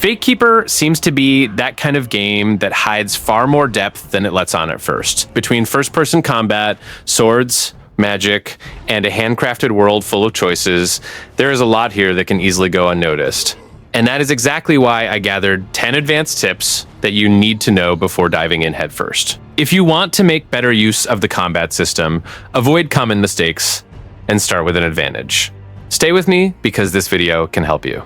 Fatekeeper seems to be that kind of game that hides far more depth than it lets on at first. Between first-person combat, swords, magic, and a handcrafted world full of choices, there is a lot here that can easily go unnoticed. And that is exactly why I gathered 10 advanced tips that you need to know before diving in headfirst. If you want to make better use of the combat system, avoid common mistakes, and start with an advantage. Stay with me because this video can help you.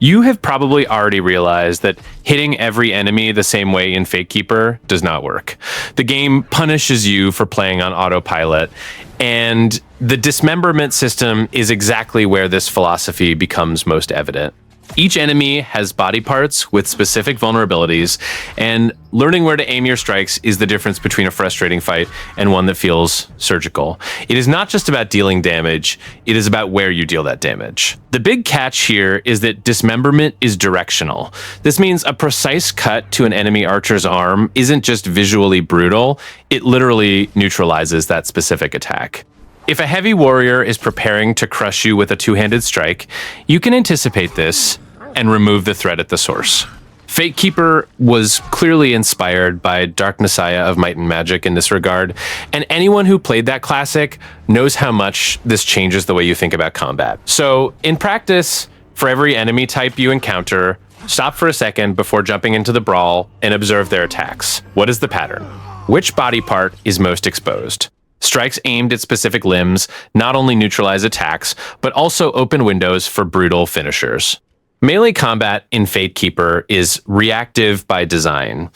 You have probably already realized that hitting every enemy the same way in Fatekeeper does not work. The game punishes you for playing on autopilot, and the dismemberment system is exactly where this philosophy becomes most evident. Each enemy has body parts with specific vulnerabilities, and learning where to aim your strikes is the difference between a frustrating fight and one that feels surgical. It is not just about dealing damage, it is about where you deal that damage. The big catch here is that dismemberment is directional. This means a precise cut to an enemy archer's arm isn't just visually brutal, it literally neutralizes that specific attack. If a heavy warrior is preparing to crush you with a two-handed strike, you can anticipate this and remove the threat at the source. Fatekeeper was clearly inspired by Dark Messiah of Might and Magic in this regard, and anyone who played that classic knows how much this changes the way you think about combat. So, in practice, for every enemy type you encounter, stop for a second before jumping into the brawl and observe their attacks. What is the pattern? Which body part is most exposed? Strikes aimed at specific limbs not only neutralize attacks, but also open windows for brutal finishers. Melee combat in Fatekeeper is reactive by design,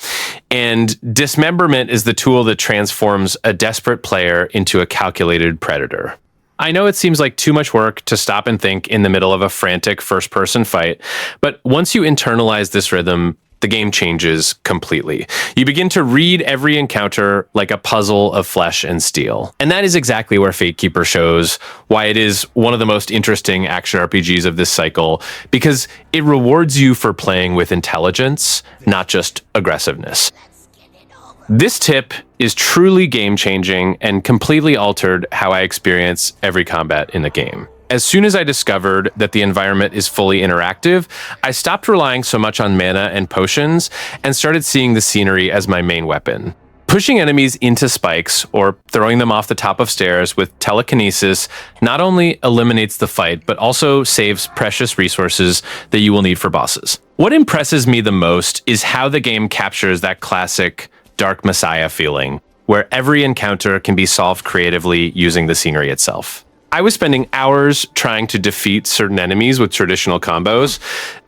and dismemberment is the tool that transforms a desperate player into a calculated predator. I know it seems like too much work to stop and think in the middle of a frantic first-person fight, but once you internalize this rhythm, the game changes completely. You begin to read every encounter like a puzzle of flesh and steel. And that is exactly where Fatekeeper shows why it is one of the most interesting action RPGs of this cycle, because it rewards you for playing with intelligence, not just aggressiveness. This tip is truly game-changing and completely altered how I experience every combat in the game. As soon as I discovered that the environment is fully interactive, I stopped relying so much on mana and potions and started seeing the scenery as my main weapon. Pushing enemies into spikes or throwing them off the top of stairs with telekinesis not only eliminates the fight, but also saves precious resources that you will need for bosses. What impresses me the most is how the game captures that classic Dark Messiah feeling, where every encounter can be solved creatively using the scenery itself. I was spending hours trying to defeat certain enemies with traditional combos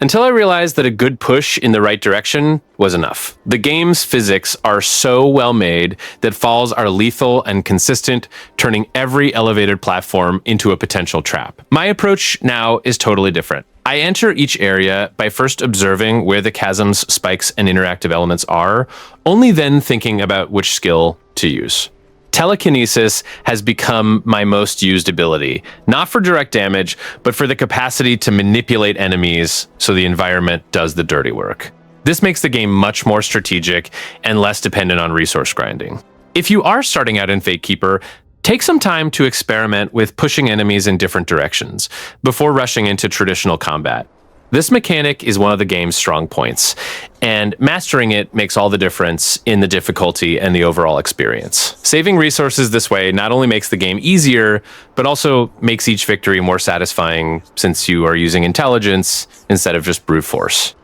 until I realized that a good push in the right direction was enough. The game's physics are so well made that falls are lethal and consistent, turning every elevated platform into a potential trap. My approach now is totally different. I enter each area by first observing where the chasm's spikes and interactive elements are, only then thinking about which skill to use. Telekinesis has become my most used ability, not for direct damage, but for the capacity to manipulate enemies so the environment does the dirty work. This makes the game much more strategic and less dependent on resource grinding. If you are starting out in Fatekeeper, take some time to experiment with pushing enemies in different directions before rushing into traditional combat. This mechanic is one of the game's strong points, and mastering it makes all the difference in the difficulty and the overall experience. Saving resources this way not only makes the game easier, but also makes each victory more satisfying since you are using intelligence instead of just brute force.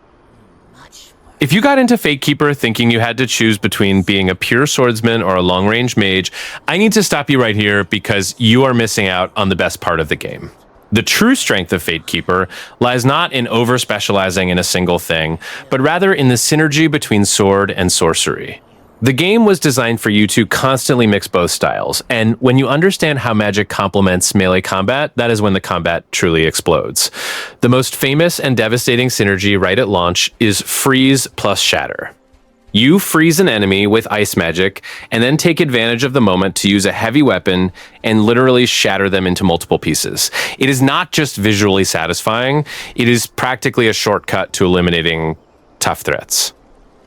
If you got into Fatekeeper thinking you had to choose between being a pure swordsman or a long-range mage, I need to stop you right here because you are missing out on the best part of the game. The true strength of Fatekeeper lies not in over-specializing in a single thing, but rather in the synergy between sword and sorcery. The game was designed for you to constantly mix both styles, and when you understand how magic complements melee combat, that is when the combat truly explodes. The most famous and devastating synergy right at launch is Freeze plus Shatter. You freeze an enemy with ice magic, and then take advantage of the moment to use a heavy weapon and literally shatter them into multiple pieces. It is not just visually satisfying, it is practically a shortcut to eliminating tough threats.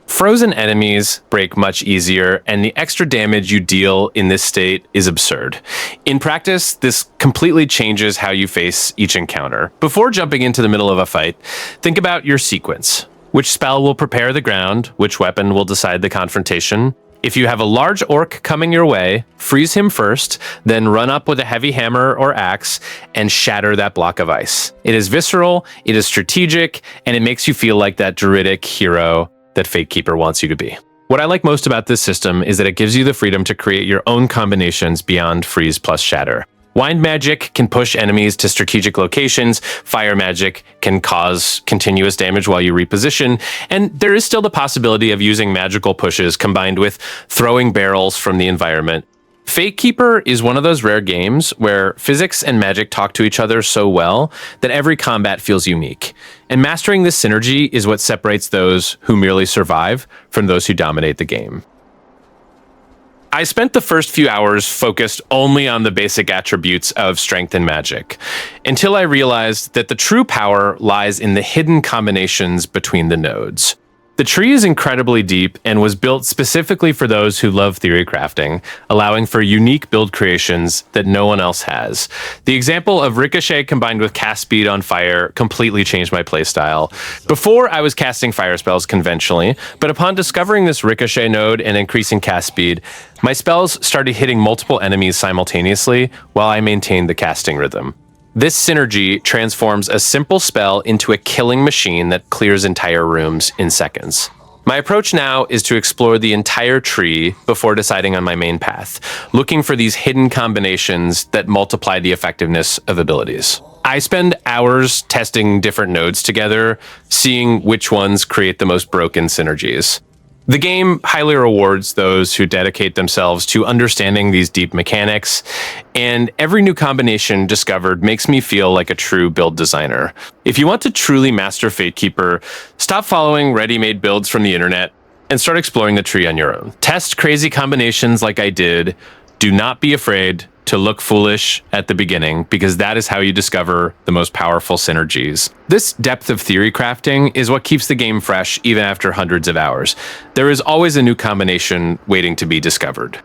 Frozen enemies break much easier, and the extra damage you deal in this state is absurd. In practice, this completely changes how you face each encounter. Before jumping into the middle of a fight, think about your sequence. Which spell will prepare the ground? Which weapon will decide the confrontation? If you have a large orc coming your way, freeze him first, then run up with a heavy hammer or axe and shatter that block of ice. It is visceral, it is strategic, and it makes you feel like that druidic hero that Fatekeeper wants you to be. What I like most about this system is that it gives you the freedom to create your own combinations beyond freeze plus shatter. Wind magic can push enemies to strategic locations, fire magic can cause continuous damage while you reposition, and there is still the possibility of using magical pushes combined with throwing barrels from the environment. Fatekeeper is one of those rare games where physics and magic talk to each other so well that every combat feels unique. And mastering this synergy is what separates those who merely survive from those who dominate the game. I spent the first few hours focused only on the basic attributes of strength and magic, until I realized that the true power lies in the hidden combinations between the nodes. The tree is incredibly deep and was built specifically for those who love theory crafting, allowing for unique build creations that no one else has. The example of Ricochet combined with cast speed on fire completely changed my playstyle. Before, I was casting fire spells conventionally, but upon discovering this Ricochet node and increasing cast speed, my spells started hitting multiple enemies simultaneously while I maintained the casting rhythm. This synergy transforms a simple spell into a killing machine that clears entire rooms in seconds. My approach now is to explore the entire tree before deciding on my main path, looking for these hidden combinations that multiply the effectiveness of abilities. I spend hours testing different nodes together, seeing which ones create the most broken synergies. The game highly rewards those who dedicate themselves to understanding these deep mechanics, and every new combination discovered makes me feel like a true build designer. If you want to truly master Fatekeeper, stop following ready-made builds from the internet and start exploring the tree on your own. Test crazy combinations like I did. Do not be afraid to look foolish at the beginning, because that is how you discover the most powerful synergies. This depth of theory crafting is what keeps the game fresh even after hundreds of hours. There is always a new combination waiting to be discovered.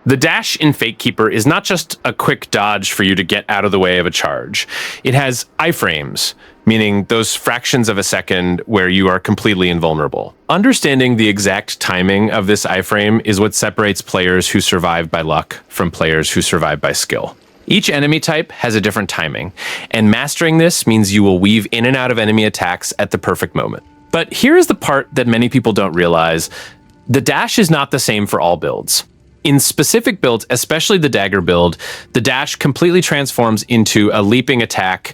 The dash in Fatekeeper is not just a quick dodge for you to get out of the way of a charge. It has iframes, meaning those fractions of a second where you are completely invulnerable. Understanding the exact timing of this iframe is what separates players who survive by luck from players who survive by skill. Each enemy type has a different timing, and mastering this means you will weave in and out of enemy attacks at the perfect moment. But here is the part that many people don't realize. The dash is not the same for all builds. In specific builds, especially the dagger build, the dash completely transforms into a leaping attack,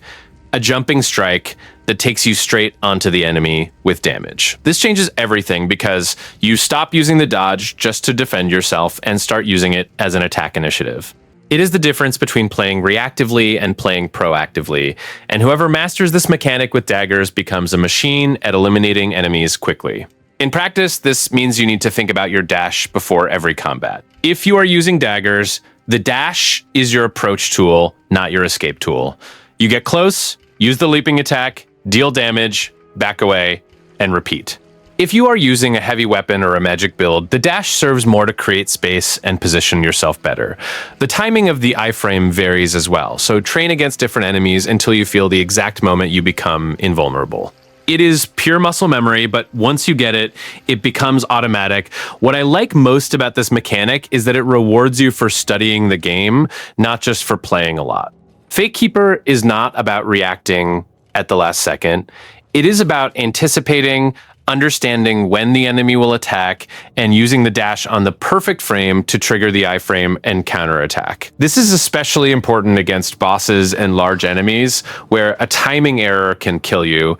a jumping strike that takes you straight onto the enemy with damage. This changes everything because you stop using the dodge just to defend yourself and start using it as an attack initiative. It is the difference between playing reactively and playing proactively, and whoever masters this mechanic with daggers becomes a machine at eliminating enemies quickly. In practice, this means you need to think about your dash before every combat. If you are using daggers, the dash is your approach tool, not your escape tool. You get close, use the leaping attack, deal damage, back away, and repeat. If you are using a heavy weapon or a magic build, the dash serves more to create space and position yourself better. The timing of the iframe varies as well, so train against different enemies until you feel the exact moment you become invulnerable. It is pure muscle memory, but once you get it, it becomes automatic. What I like most about this mechanic is that it rewards you for studying the game, not just for playing a lot. Fatekeeper is not about reacting at the last second. It is about anticipating, understanding when the enemy will attack, and using the dash on the perfect frame to trigger the iframe and counterattack. This is especially important against bosses and large enemies, where a timing error can kill you.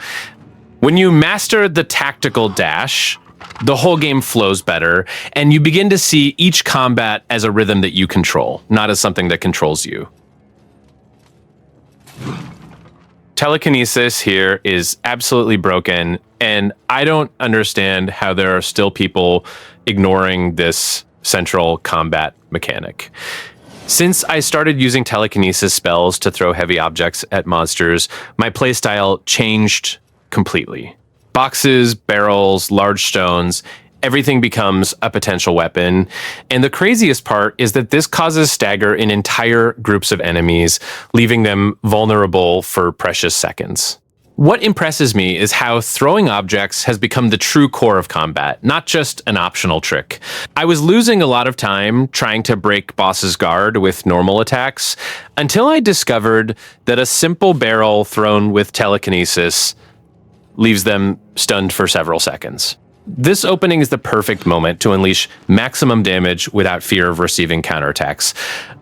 When you master the tactical dash, the whole game flows better, and you begin to see each combat as a rhythm that you control, not as something that controls you. Telekinesis here is absolutely broken, and I don't understand how there are still people ignoring this central combat mechanic. Since I started using telekinesis spells to throw heavy objects at monsters, my playstyle changed completely. Boxes, barrels, large stones, everything becomes a potential weapon. And the craziest part is that this causes stagger in entire groups of enemies, leaving them vulnerable for precious seconds. What impresses me is how throwing objects has become the true core of combat, not just an optional trick. I was losing a lot of time trying to break bosses' guard with normal attacks until I discovered that a simple barrel thrown with telekinesis leaves them stunned for several seconds. This opening is the perfect moment to unleash maximum damage without fear of receiving counterattacks.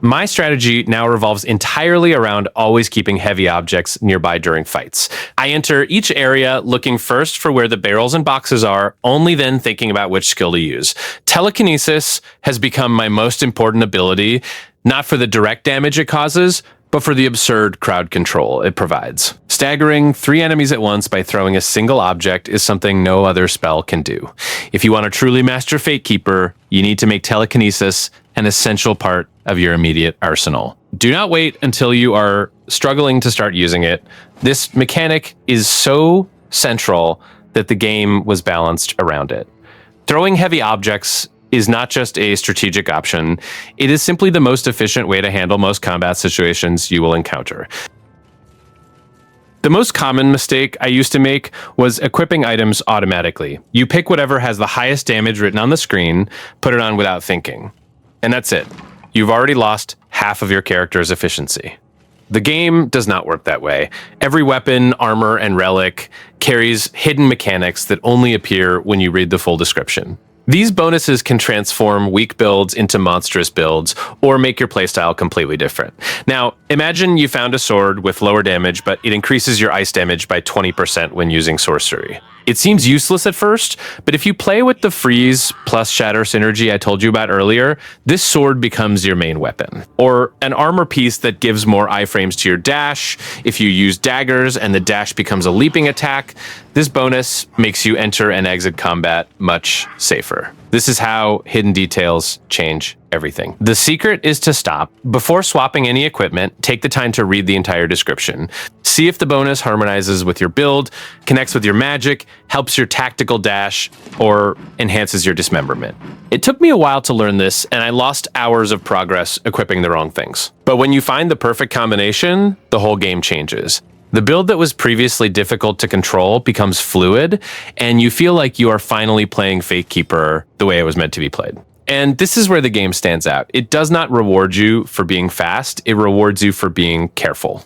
My strategy now revolves entirely around always keeping heavy objects nearby during fights. I enter each area looking first for where the barrels and boxes are, only then thinking about which skill to use. Telekinesis has become my most important ability, not for the direct damage it causes, but for the absurd crowd control it provides. Staggering 3 enemies at once by throwing a single object is something no other spell can do. If you want to truly master Fatekeeper, you need to make telekinesis an essential part of your immediate arsenal. Do not wait until you are struggling to start using it. This mechanic is so central that the game was balanced around it. Throwing heavy objects is not just a strategic option, it is simply the most efficient way to handle most combat situations you will encounter. The most common mistake I used to make was equipping items automatically. You pick whatever has the highest damage written on the screen, put it on without thinking. And that's it. You've already lost half of your character's efficiency. The game does not work that way. Every weapon, armor, and relic carries hidden mechanics that only appear when you read the full description. These bonuses can transform weak builds into monstrous builds, or make your playstyle completely different. Now, imagine you found a sword with lower damage, but it increases your ice damage by 20% when using sorcery. It seems useless at first, but if you play with the freeze plus shatter synergy I told you about earlier, this sword becomes your main weapon. Or an armor piece that gives more iframes to your dash. If you use daggers and the dash becomes a leaping attack, this bonus makes you enter and exit combat much safer. This is how hidden details change everything. The secret is to stop. Before swapping any equipment, take the time to read the entire description. See if the bonus harmonizes with your build, connects with your magic, helps your tactical dash, or enhances your dismemberment. It took me a while to learn this, and I lost hours of progress equipping the wrong things. But when you find the perfect combination, the whole game changes. The build that was previously difficult to control becomes fluid, and you feel like you are finally playing Fatekeeper the way it was meant to be played. And this is where the game stands out. It does not reward you for being fast, it rewards you for being careful.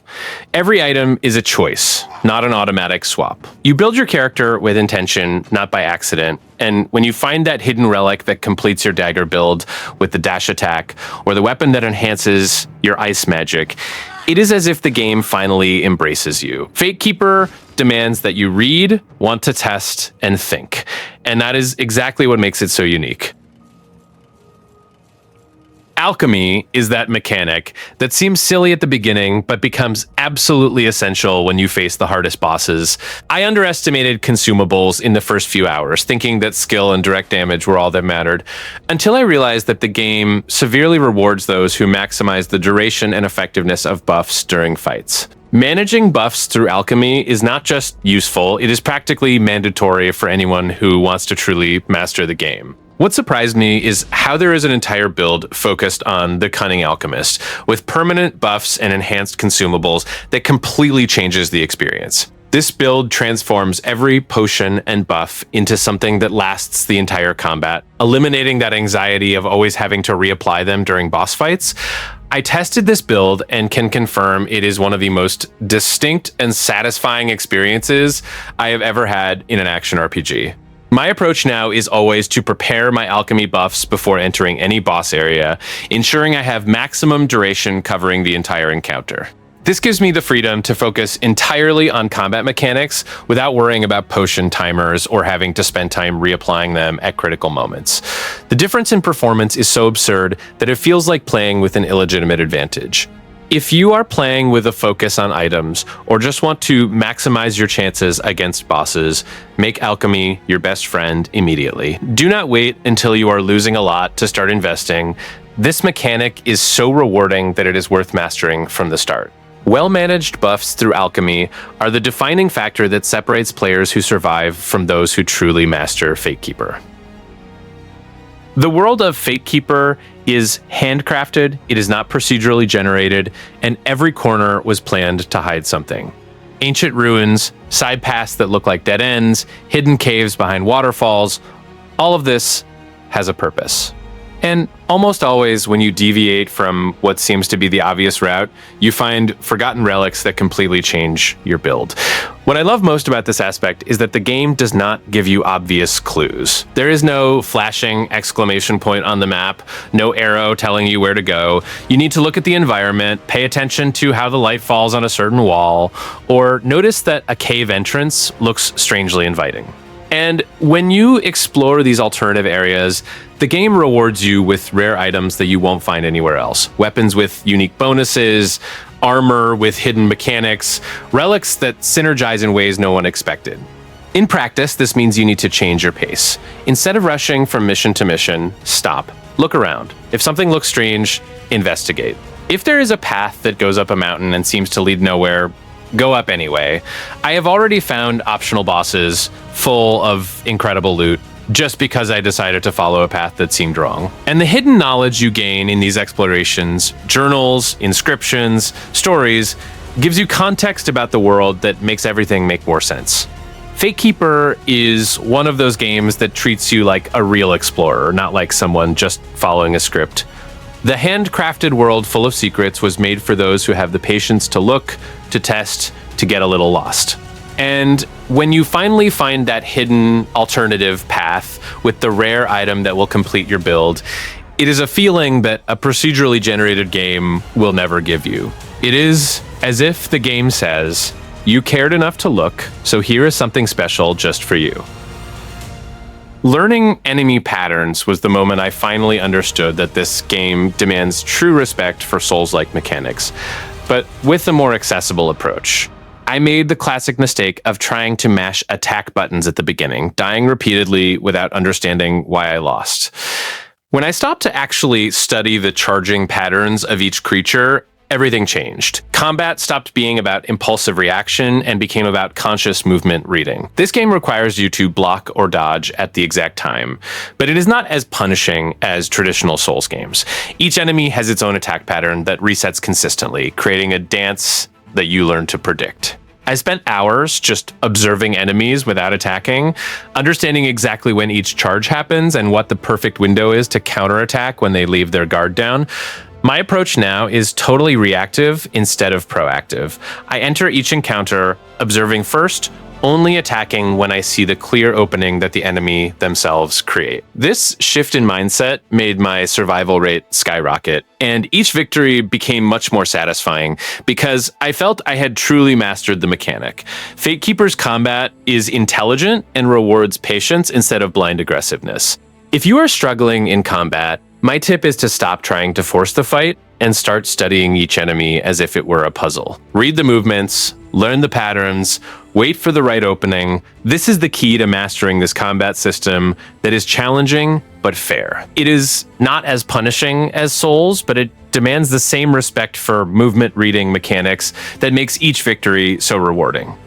Every item is a choice, not an automatic swap. You build your character with intention, not by accident, and when you find that hidden relic that completes your dagger build with the dash attack, or the weapon that enhances your ice magic, it is as if the game finally embraces you. Fatekeeper demands that you read, want to test, and think. And that is exactly what makes it so unique. Alchemy is that mechanic that seems silly at the beginning, but becomes absolutely essential when you face the hardest bosses. I underestimated consumables in the first few hours, thinking that skill and direct damage were all that mattered, until I realized that the game severely rewards those who maximize the duration and effectiveness of buffs during fights. Managing buffs through alchemy is not just useful, it is practically mandatory for anyone who wants to truly master the game. What surprised me is how there is an entire build focused on the Cunning Alchemist, with permanent buffs and enhanced consumables that completely changes the experience. This build transforms every potion and buff into something that lasts the entire combat, eliminating that anxiety of always having to reapply them during boss fights. I tested this build and can confirm it is one of the most distinct and satisfying experiences I have ever had in an action RPG. My approach now is always to prepare my alchemy buffs before entering any boss area, ensuring I have maximum duration covering the entire encounter. This gives me the freedom to focus entirely on combat mechanics without worrying about potion timers or having to spend time reapplying them at critical moments. The difference in performance is so absurd that it feels like playing with an illegitimate advantage. If you are playing with a focus on items or just want to maximize your chances against bosses, make alchemy your best friend immediately. Do not wait until you are losing a lot to start investing. This mechanic is so rewarding that it is worth mastering from the start. Well-managed buffs through alchemy are the defining factor that separates players who survive from those who truly master Fatekeeper. The world of Fatekeeper is handcrafted, it is not procedurally generated, and every corner was planned to hide something. Ancient ruins, side paths that look like dead ends, hidden caves behind waterfalls, all of this has a purpose. And almost always when you deviate from what seems to be the obvious route, you find forgotten relics that completely change your build. What I love most about this aspect is that the game does not give you obvious clues. There is no flashing exclamation point on the map, no arrow telling you where to go. You need to look at the environment, pay attention to how the light falls on a certain wall, or notice that a cave entrance looks strangely inviting. And when you explore these alternative areas, the game rewards you with rare items that you won't find anywhere else. Weapons with unique bonuses, armor with hidden mechanics, relics that synergize in ways no one expected. In practice, this means you need to change your pace. Instead of rushing from mission to mission, stop. Look around. If something looks strange, investigate. If there is a path that goes up a mountain and seems to lead nowhere, go up anyway. I have already found optional bosses full of incredible loot just because I decided to follow a path that seemed wrong. And the hidden knowledge you gain in these explorations, journals, inscriptions, stories, gives you context about the world that makes everything make more sense. Fatekeeper is one of those games that treats you like a real explorer, not like someone just following a script. The handcrafted world full of secrets was made for those who have the patience to look, to test, to get a little lost. And when you finally find that hidden alternative path with the rare item that will complete your build, it is a feeling that a procedurally generated game will never give you. It is as if the game says, you cared enough to look, so here is something special just for you. Learning enemy patterns was the moment I finally understood that this game demands true respect for Souls-like mechanics, but with a more accessible approach. I made the classic mistake of trying to mash attack buttons at the beginning, dying repeatedly without understanding why I lost. When I stopped to actually study the charging patterns of each creature, everything changed. Combat stopped being about impulsive reaction and became about conscious movement reading. This game requires you to block or dodge at the exact time, but it is not as punishing as traditional Souls games. Each enemy has its own attack pattern that resets consistently, creating a dance that you learn to predict. I spent hours just observing enemies without attacking, understanding exactly when each charge happens and what the perfect window is to counterattack when they leave their guard down. My approach now is totally reactive instead of proactive. I enter each encounter observing first, only attacking when I see the clear opening that the enemy themselves create. This shift in mindset made my survival rate skyrocket, and each victory became much more satisfying because I felt I had truly mastered the mechanic. Fatekeeper's combat is intelligent and rewards patience instead of blind aggressiveness. If you are struggling in combat, my tip is to stop trying to force the fight and start studying each enemy as if it were a puzzle. Read the movements, learn the patterns, wait for the right opening. This is the key to mastering this combat system that is challenging but fair. It is not as punishing as Souls, but it demands the same respect for movement reading mechanics that makes each victory so rewarding.